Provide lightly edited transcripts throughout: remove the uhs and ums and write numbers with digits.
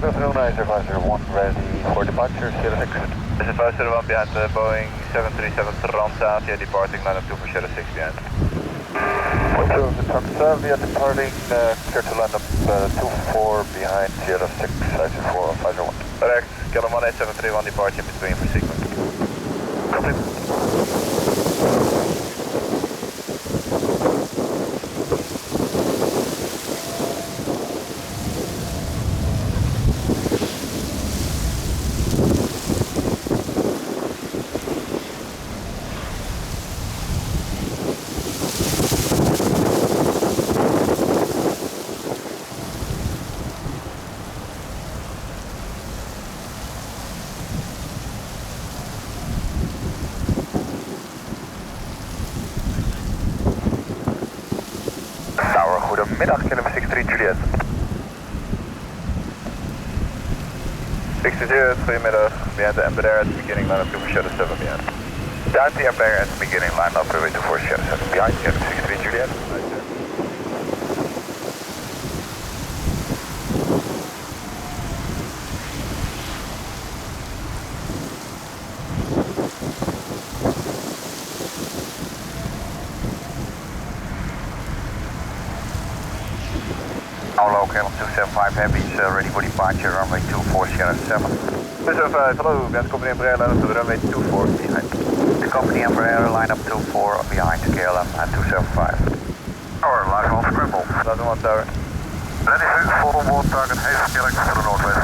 Delta 09, 501, ready for departure, 06. This is 501 behind the Boeing 737 Transavia, departing line up 2 for Shadow 6 behind. Control the Transavia departing, clear to line up 24 behind Sierra 6, Station 4, 501. Correct, Kellam 18731 departure between for sequence. Complete. Goedemiddag, Kellam 63 Juliet. 60, goedemiddag. Behind the Embraer at the beginning, line up 2 for Shadow 7 behind. Down the Embraer at the beginning, line up runway 24 Shadow 7 behind, Kellam 63 Juliet. Hello, Kellam 275 Heavy is ready for departure, runway 24 Sierra 7. 275, hello, behind company Embraer, line up to runway 24 behind. The company Embraer, line up 24 behind KLM at 275. Tower, live on scramble. Laten 1 tower. Ready for onboard target, Hazelkerk to the northwest.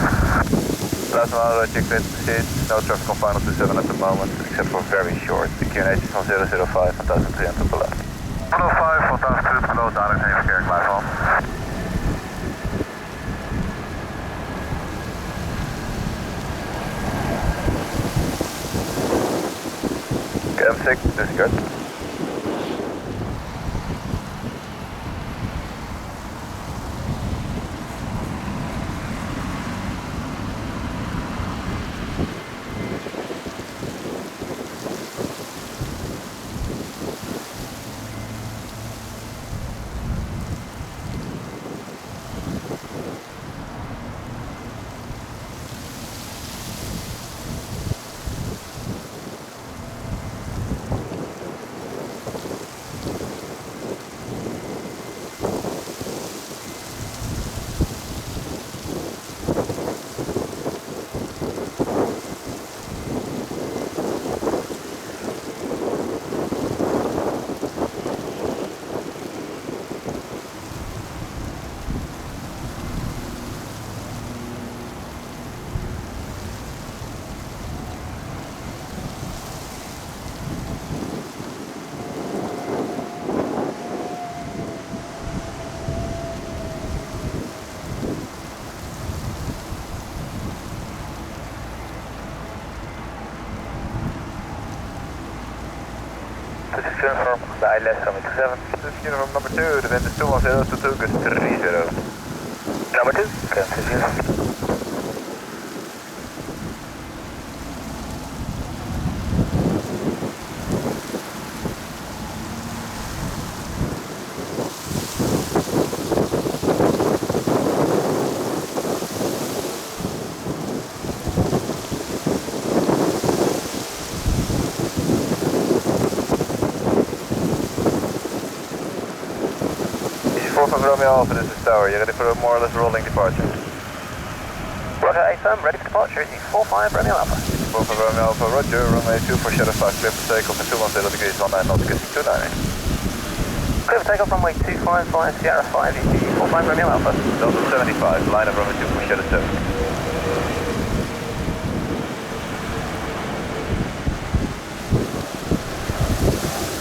Laten 1 check it, proceed. No traffic on final 27 at the moment, except for very short. The QNH is on 005, 1300 below. 105, 1300 below, direct Hazelkerk, live on. M6, this is good. This is uniform, the ILS 727. This is uniform number 2, the wind is 210 to 30. Number 2, this is uniform. From Romeo Alpha, this is Tower. You ready for a more or less rolling departure? Roger, A-firm, ready for departure, 45 Romeo Alpha. 4 from Romeo Alpha, roger. Runway 2 for Shadow 5, clear for takeoff at 210 degrees, 19 nauticus, 290. Clear for takeoff, runway 255 Sierra 5, ET 45 Romeo Alpha. Delta 75, line up runway 2 for Shadow 7.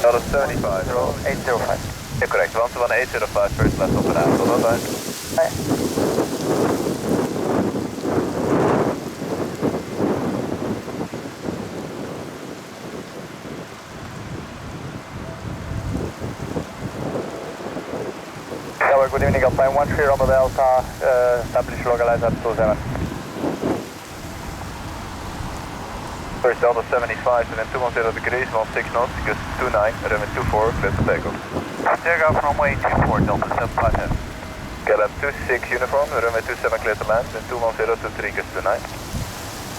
Delta 75, roll. 805. Yeah, correct. 11805, first left op en aan. Tot dan. Hey. Tower, good evening, Alpine 13 on the Delta, establish localize at 27. First Delta 75 and then 210 degrees, 16 knots, because 29, runway 24, clear for takeoff. Takeoff runway 24, Delta 75 heavy. KLM 26 uniform, runway 27 clear to land, and 21023 gets to 9.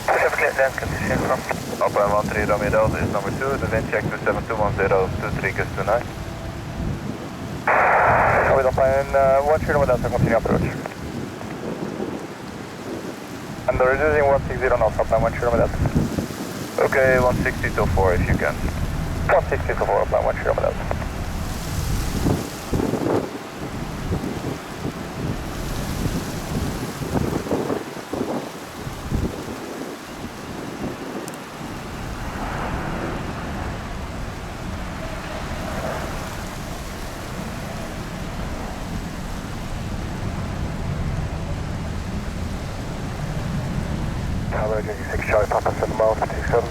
27 clear to land, continue uniform. Alpine 13 Romeo Delta is number 2, the wind check 2721023 gets to 9. With Alpine 13 Romeo Delta, continue approach. And reducing 160 knots, Alpine 13 Romeo Delta. Okay, 160 till 4 if you can. 160 to 4, Alpine 13 Romeo Delta. Charlie Papa 7 miles, 27.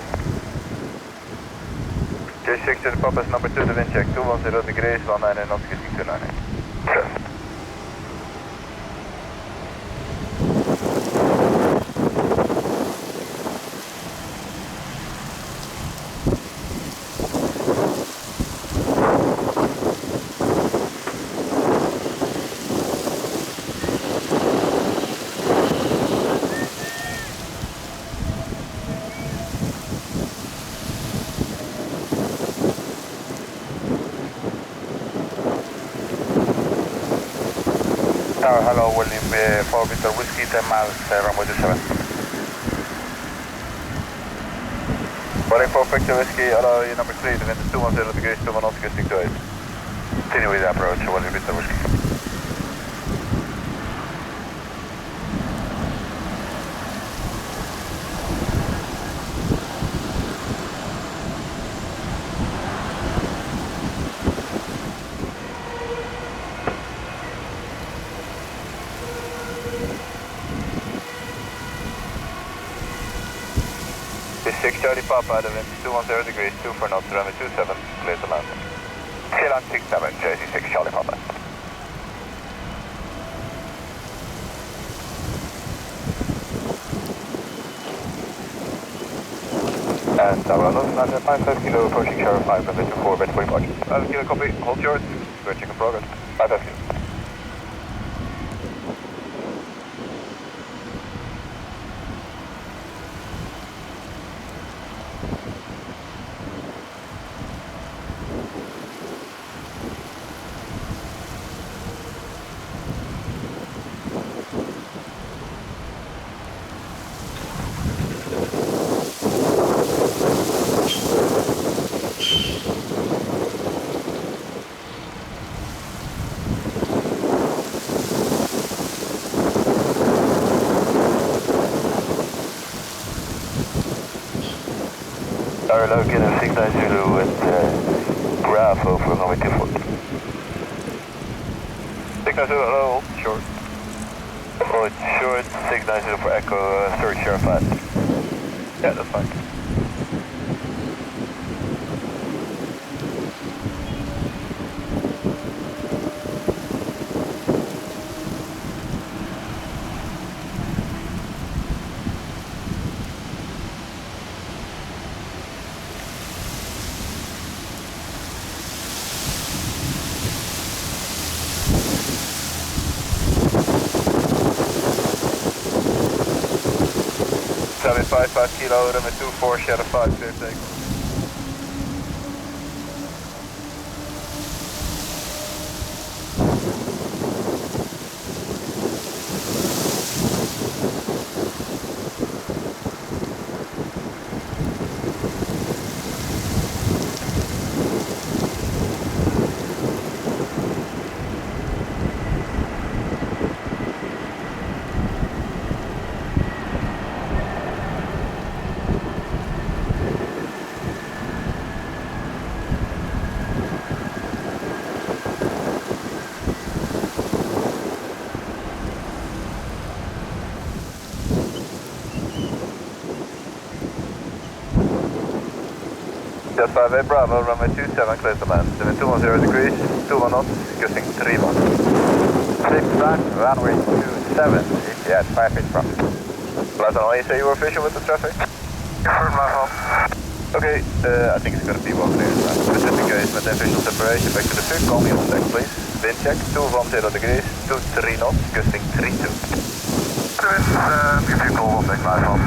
J6 to the Papa's number 2, the wind check 210 degrees, 19 knots getting to 9. Sure. Hello, William, 4 Victor Whiskey, 10 miles, runway 27. Boarding 4 Victor Whiskey, hello, you number 3, the wind is 210 degrees, 21 knots getting to 8. Continue with the approach, William Victor Whiskey. J6 Charlie Papa, the wind is 210 degrees, 24 knots, runway 27, clear to land. KLM 67, J6 Charlie Papa. And Tower London, 55 kilo, approaching Share 5, runway 24, ready for departure. 5 kilo copy, hold short, we're checking progress. 55 kilo. Hello, get a 690 at Bravo for runway 24. 690, hello, hold short. Hold short, 690 for Echo, third Share 5. Yeah, that's fine. Seven 5 kilo, runway 24, shadow 5, clear take. Jet 58 Bravo, runway 27, clear to land. Wind 210 degrees, 21 knots, gusting 3 knots. 6 back, runway 27, ETS 58 Bravo. Lieutenant, you say you were fishing with the traffic? Confirm my home. Okay, I think it's going to be well clear. Specific engagement and visual separation back to the FIC. Call me on deck, please. Wind check, 2 from 0 degrees, 23 knots, gusting 32. Chris, give you a call on deck, nice one.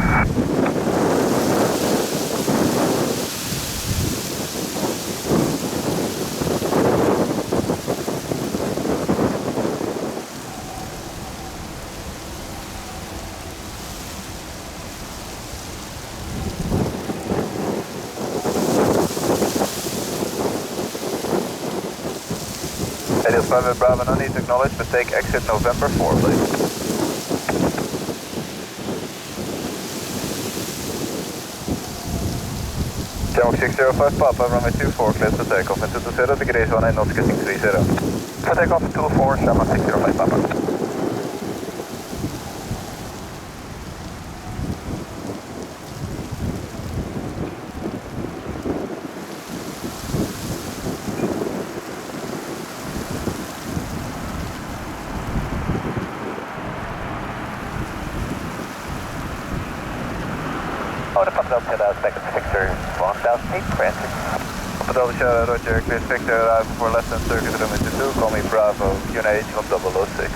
Adios 5 Bravo, no need to acknowledge, but take exit November 4, please. Channel 605 Papa, runway 24, clear to takeoff, and 220 degrees, 18 knots, getting 30. For takeoff 24, Channel 605 Papa. Oh, the Papa Delta expected Victor 1008, granted. Papa Delta Roger, clear Victor, arrival for left hand circuit runway 22, call me Bravo, QNH on 006.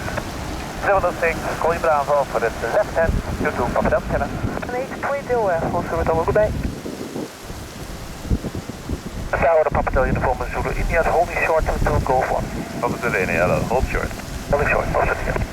006, call you Bravo for the left hand, 22, Papa Delta. H20, also with all goodbye. Tower, the Papa Delta uniform Zulu India, holding short to Golf 1. Papa Zulu India, hold short. Holding short, positive.